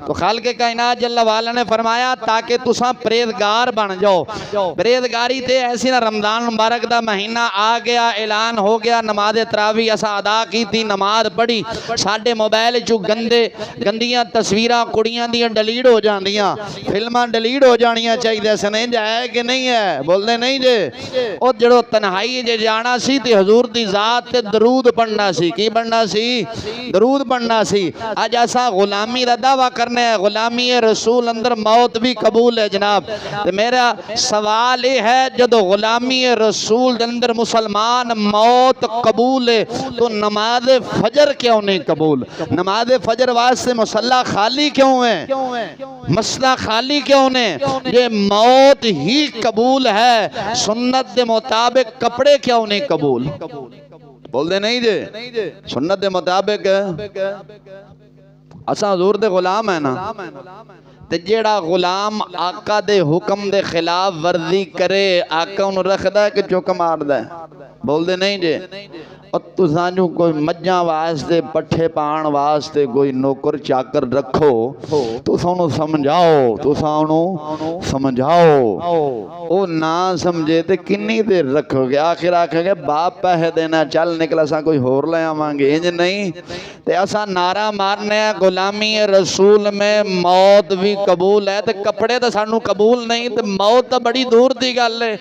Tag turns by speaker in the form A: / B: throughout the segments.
A: तो खालिक़े कायनात जल्ल वाला ने फरमाया ताकि तुसा परहेज़गार बन जाओ। परहेज़गारी ते ऐसी ना रमज़ान मुबारक दा महीना आ गया, ऐलान हो गया, नमाज़ तरावी असा अदा की थी, नमाज पढ़ी, साडे मोबाइल चो गंदियां तस्वीरां कुड़ियां दियां डिलीट हो जांदियां, फिल्मां डिलीट हो जानियां चाहिए सन। है कि नहीं है? बोलते नहीं जे। और जड़ो तन्हाई जे जाना सी ते हजूर दी जात ते दरूद पढ़ना सी। की पढ़ना सी? दरूद पढ़ना सी। अज असा गुलामी दा दावा करने हैं, गुलामी रसूल अंदर मौत भी कबूल है जनाब। ते मेरा सवाल ये है जदों गुलामी रसूल दे अंदर मुसलमान मौत कबूल है तो नमाज फजर क्यों नहीं कबूल? नमाज फजर वास्ते मुसल्ला खाली क्यों है? मसला खाली क्यों ने? ये मौत ही कबूल है, सुन्नत के मुताबिक कपड़े क्यों नहीं कबूल? बोलते नहीं जे। सुन्नत के मुताबिक असा हजूर दे गुलाम है ना, ते जेड़ा गुलाम आका दे हुक्म दे खिलाफ वर्जी करे आका उन्हें रखदा है कि चुक मारदा है? बोलते नहीं जे। और तुसानू कोई मज्जां वास्ते पट्ठे पाण वास्ते कोई नौकर चाकर रखो, तुसानू समझाओ, तुसानू समझाओ, वो ना समझे तो किन्नी देर रखोगे? आखिर आखेंगे बाप पैसे देना, चल निकल असा कोई होर ले आवांगे। इंज नहीं ते असा नारा मारने गुलामी रसूल में मौत भी कबूल है, तो कपड़े तो सानू कबूल नहीं, तो मौत तो बड़ी दूर की गल है।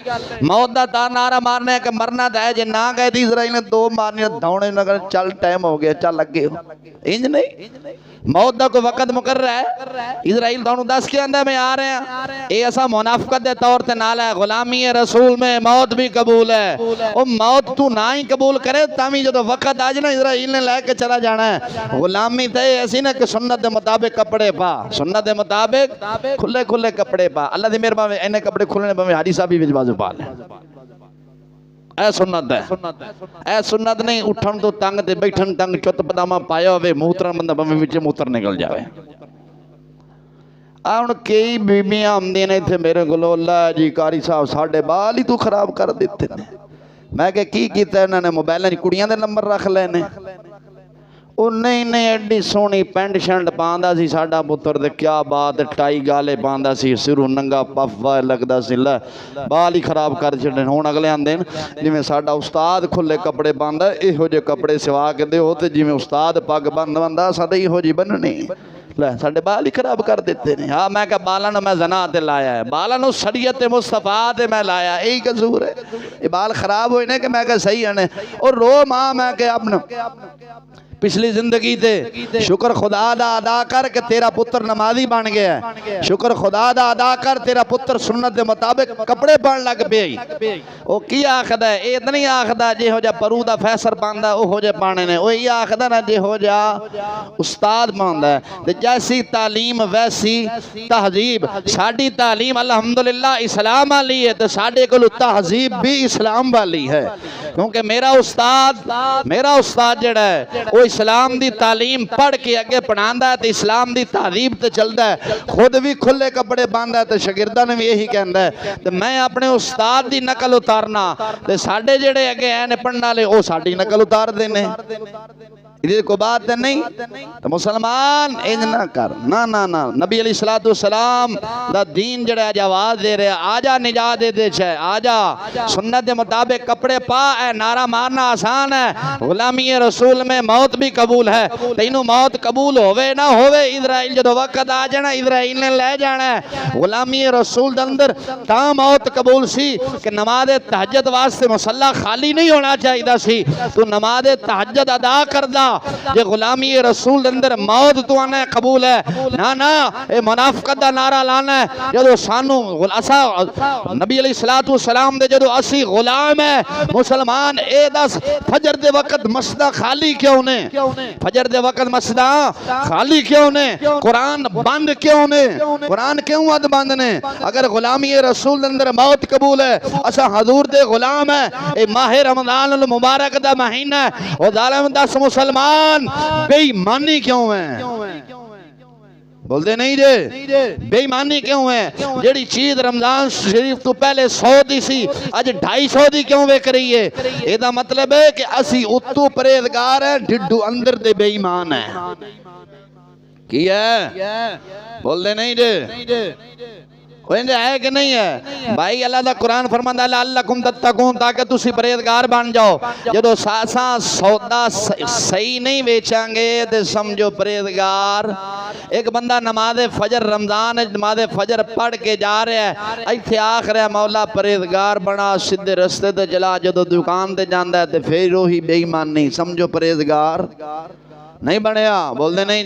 A: मौत का ता नारा मारने कि मरना तो है, जे ना गए तो इसराइल ने दो मारनिया दौड़े नगर, चल टाइम हो गया, चल लगे हो। इंज नहीं, मौत का कोई वक्त मुकर्रर है। इसराइल तुहानू दस के आंदा मैं आ रहे हैं, ये असा मुनाफकत के तौर ते नाल है। गुलामी रसूल में मौत भी कबूल है। वो मौत तू ना ही कबूल करे तामी जो वक्त आज ना इसराइल ने लैके चला जाना है। गुलामी तो ऐसी ना कि सुन्नत के मुताबिक कपड़े पा, सुन्नत के मुताबिक खुले खुले कपड़े पा। अल्लाह दी मेहरबानी इन्हें कपड़े खुलने भावे हाजी साहब भी बाजू पा ले। ऐ सुन्नत है, ऐ सुन्नत नहीं उठन तो तंग ते बैठन तंग, चुत पदामा पाया होवे मूत्र बंदा भावे विच मूत्र निकल जाए। हुण कई बीबियां आंदियां ने इत्थे मेरे कोल, ला जी कारी साहब साडे बाल ही तू खराब कर दिते ने। मैं कहा की कीता इन्हां ने? मोबाइलां च कुड़ियां दे नंबर रख लेने। ਉਹ नहीं नहीं एडी सोहनी पेंट शर्ट पांदा सी साडा पुत्र, ते क्या बात टाई गाले पांदा सी, सिरों नंगा पफ वाह लगदा सी, लै बाल ही खराब कर छड़े। हुण अगले आंदे जिवें साडा उस्ताद खुले कपड़े पांदा, इहो जे कपड़े सिवा के दिओ, ते जिवें उस्ताद पग बन्नदा असां ते इहो जी बन्ननी। लै साडे बाल ही खराब कर देते ने। हाँ मैं कहा बालां नूं मैं ज़ना ते लाया है, बालां नूं शरीयत मुस्तफा ते मैं लाया, यही कसूर है। ये बाल खराब होए ने कि मैं कहा सही है। और रो मां मैं कहा अपना पिछली जिंदगी ते शुक्र खुदा दा अदा कर के तेरा पुत्र नमाजी बन गया है। शुक्र खुदा दा अदा कर तेरा पुत्र सुन्नत के मुताबिक कपड़े पान लग पे। वो की आखदा है? ये तो नहीं आखदा जिहो जा परू दा फैसर पांदा ओहो जे पाने ने, वो ये आखदा ना जिहो जा उस्ताद पांदा है। ते जैसी तालीम वैसी तहजीब। साडी तालीम अल्हम्दुलिल्लाह इस्लाम वाली है, तो साडे कोल तहजीब भी इस्लाम वाली है। क्योंकि मेरा उस्ताद जेड़ा है वो इस्लाम दी तालीम पढ़ के अगे पढ़ांदा है, तो इस्लाम दी तालीम ते चलदा है। खुद भी खुले कपड़े पांदा है, तो शागिर्दां ने भी यही कहंदा है। तो मैं अपने उस्ताद दी नकल उतारना, ते साडे जेड़े अगे है ने पढ़न वाले वो साडी नकल उतार देने। ये कोई बात नहीं। तो मुसलमान इंज ना कर, ना ना ना। नबी अलैहिस्सलातु वस्सलाम दा दीन जड़ा आज आवाज दे रहा, आजा निजात दे छे, आजा सुन्नत के मुताबिक कपड़े पा। ए नारा मारना आसान है, गुलामी रसूल में मौत भी कबूल है। तेनू मौत कबूल होवे ना होवे, इजराइल जो वक्त आ जाना इजराइल ने ले जाना है। गुलामी रसूल दे अंदर ता मौत कबूल सी कि नमाज तहज्जुद वास्ते मुसल्ला खाली नहीं होना चाहिए सी। तू नमाज तहज्जुद अदा करदा, जे गुलामी रसूल अंदर मौत तो आना कबूल है ना ना। ये मुनाफिकत दा नारा लाना है। जदों सानू असा नबी अलैहिस्सलातु वस्सलाम दे जदों असी गुलाम है मुसलमान, ए दस फजर दे वक्त मस्जिद खाली क्यों ने? फजर दे वक्त मस्जिद खाली क्यों ने? कुरान बंद क्यों ने? कुरान क्यों बंद ने? अगर गुलामी रसूल अंदर मौत कबूल है, असा हजूर दे गुलाम है। ए माह रमजान मुबारक दा महीना है, ओ जालिम दस मुसलमान बेईमानी क्यों है? बोलते नहीं जे बेईमानी क्यों है? जेड़ी चीज रमजान शरीफ तो पहले 100 दी सी अज 250 दी क्यों विक रही है? एदा मतलब है कि असी उत्तू परहेजगार है, ढिड्डू अंदर दे बेईमान है। की है बोलते नहीं जे है कि नहीं है भाई। अल्लाह दा कुरान फरमांदा लअल्लकुम तत्तकून, ताकि तुसी परहेजगार बन जाओ। जदों सासा सौदा सही नहीं बेचांगे ते समझो परहेजगार। एक बंदा नमाज़े फजर रमजान नमाज़े फजर पढ़ के जा रहा है, इत्थे आख रहा मौला परहेजगार बना, सीधे रस्ते ते चला। जदों दुकान ते जांदा है ते फिर वही बेईमान नहीं, समझो परहेजगार नहीं बनया। बोलते नहीं।